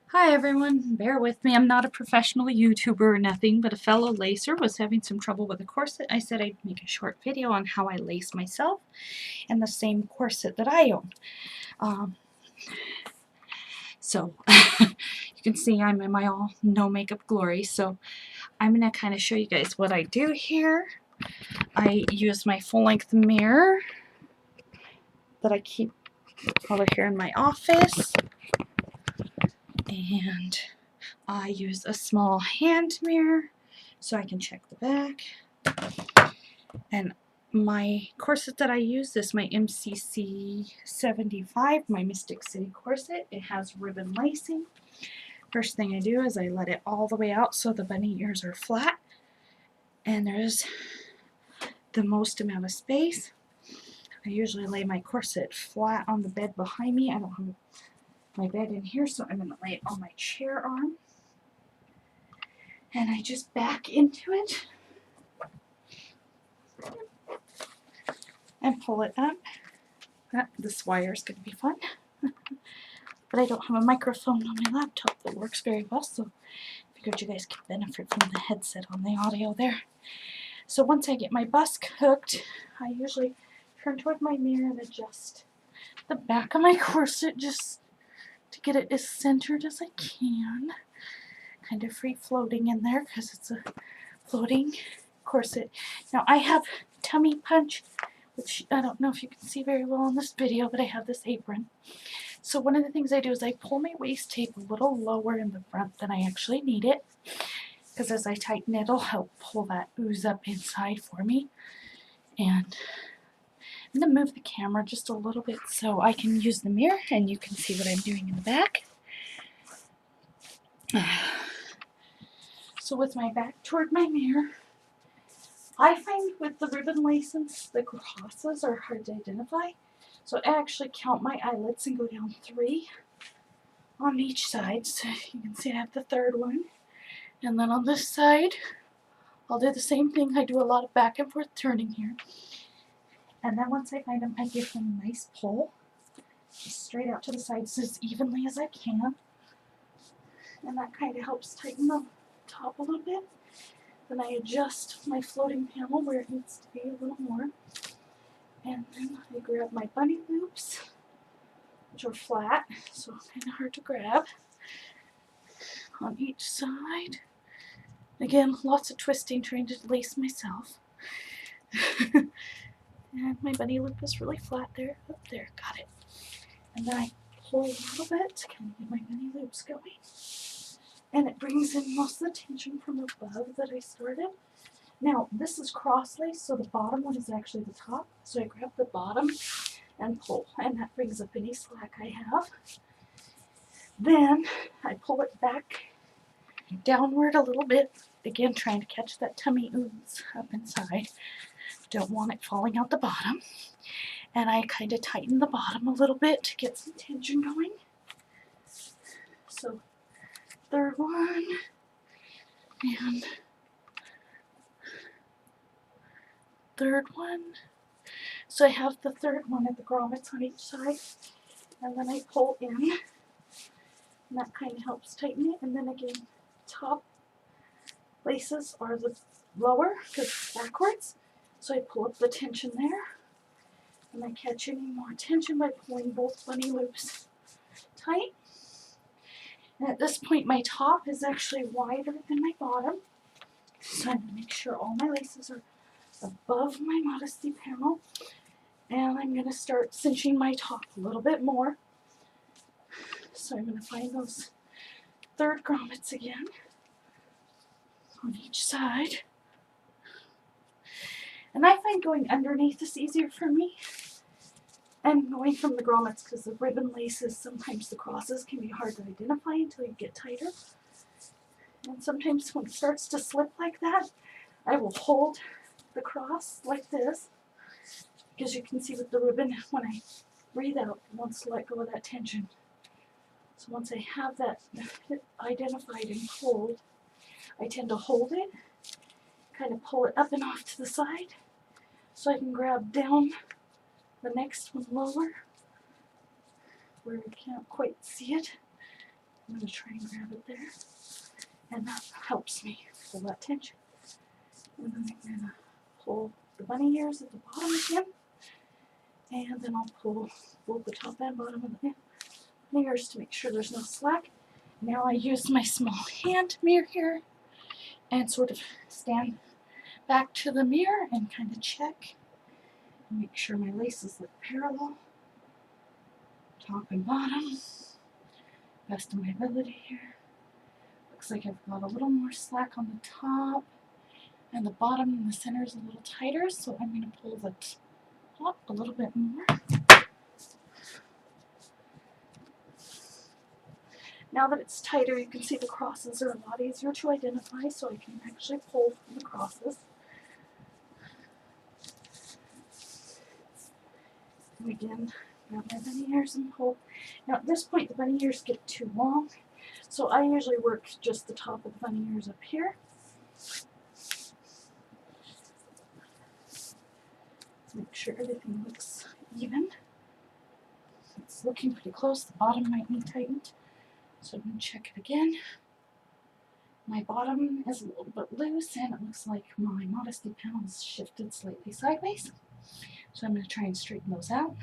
Hi everyone, bear with me. I'm not a professional YouTuber or nothing, but a fellow lacer was having some trouble with a corset. I said I'd make a short video on how I lace myself and the same corset that I own. So you can see I'm in my all no makeup glory, so I'm going to kind of show you guys what I do here. I use my full-length mirror that I keep over here in my office, and I use a small hand mirror so I can check the back. And my corset that I use is my MCC 75, my Mystic City corset. It has ribbon lacing. First thing I do is I let it all the way out so the bunny ears are flat, and there's the most amount of space. I usually lay my corset flat on the bed behind me. I don't have my bed in here, so I'm going to lay it on my chair arm. And I just back into it and pull it up. This wire is going to be fun. But I don't have a microphone on my laptop that works very well, so I figured you guys could benefit from the headset on the audio there. So once I get my busk hooked, I usually turn toward my mirror and adjust the back of my corset just to get it as centered as I can. Kind of free floating in there because it's a floating corset. Now I have tummy punch, which I don't know if you can see very well on this video, but I have this apron. So one of the things I do is I pull my waist tape a little lower in the front than I actually need it, because as I tighten it, it'll help pull that ooze up inside for me. And I'm going to move the camera just a little bit so I can use the mirror and you can see what I'm doing in the back. So with my back toward my mirror, I find with the ribbon laces, the crosses are hard to identify. So I actually count my eyelets and go down 3 on each side. So you can see I have the third one. And then on this side, I'll do the same thing. I do a lot of back and forth turning here. And then once I find them, I give them a nice pull, just straight out to the sides as evenly as I can. And that kind of helps tighten the top a little bit. Then I adjust my floating panel where it needs to be a little more. And then I grab my bunny loops, which are flat, so kind of hard to grab, on each side. Again, lots of twisting trying to lace myself. And my bunny loop is really flat there. Up there, got it. And then I pull a little bit to kind of get my bunny loops going. And it brings in most of the tension from above that I started. Now, this is cross lace, so the bottom one is actually the top. So I grab the bottom and pull, and that brings up any slack I have. Then I pull it back downward a little bit, again trying to catch that tummy ooze up inside. Don't want it falling out the bottom. And I kind of tighten the bottom a little bit to get some tension going. So third one, and third one. So I have the third one at the grommets on each side, and then I pull in, and that kind of helps tighten it. And then again, top laces are the lower because it's backwards, so I pull up the tension there, and I catch any more tension by pulling both bunny loops tight. And at this point, my top is actually wider than my bottom, so I'm going to make sure all my laces are above my modesty panel. And I'm going to start cinching my top a little bit more. So I'm going to find those third grommets again on each side. And I find going underneath is easier for me. And going from the grommets, because the ribbon laces, sometimes the crosses can be hard to identify until you get tighter. And sometimes when it starts to slip like that, I will hold the cross like this, because you can see with the ribbon, when I breathe out, it wants to let go of that tension. So once I have that identified and pulled, I tend to hold it, kind of pull it up and off to the side, so I can grab down the next one lower, where you can't quite see it. I'm going to try and pull that tension. And then I'm going to pull the bunny ears at the bottom again. And then I'll pull both the top and bottom of the ears to make sure there's no slack. Now I use my small hand mirror here and sort of stand back to the mirror and kind of check and make sure my laces look parallel, top and bottom, best of my ability here. Looks like I've got a little more slack on the top, and the bottom and the center is a little tighter, so I'm going to pull the top a little bit more. Now that it's tighter, you can see the crosses are a lot easier to identify, so I can actually pull from the crosses. And again, grab my bunny ears and pull. Now at this point, the bunny ears get too long, so I usually work just the top of the bunny ears up here. Make sure everything looks even. It's looking pretty close. The bottom might need tightened, so I'm going to check it again. My bottom is a little bit loose, and it looks like my modesty panel is shifted slightly sideways. So I'm going to try and straighten those out.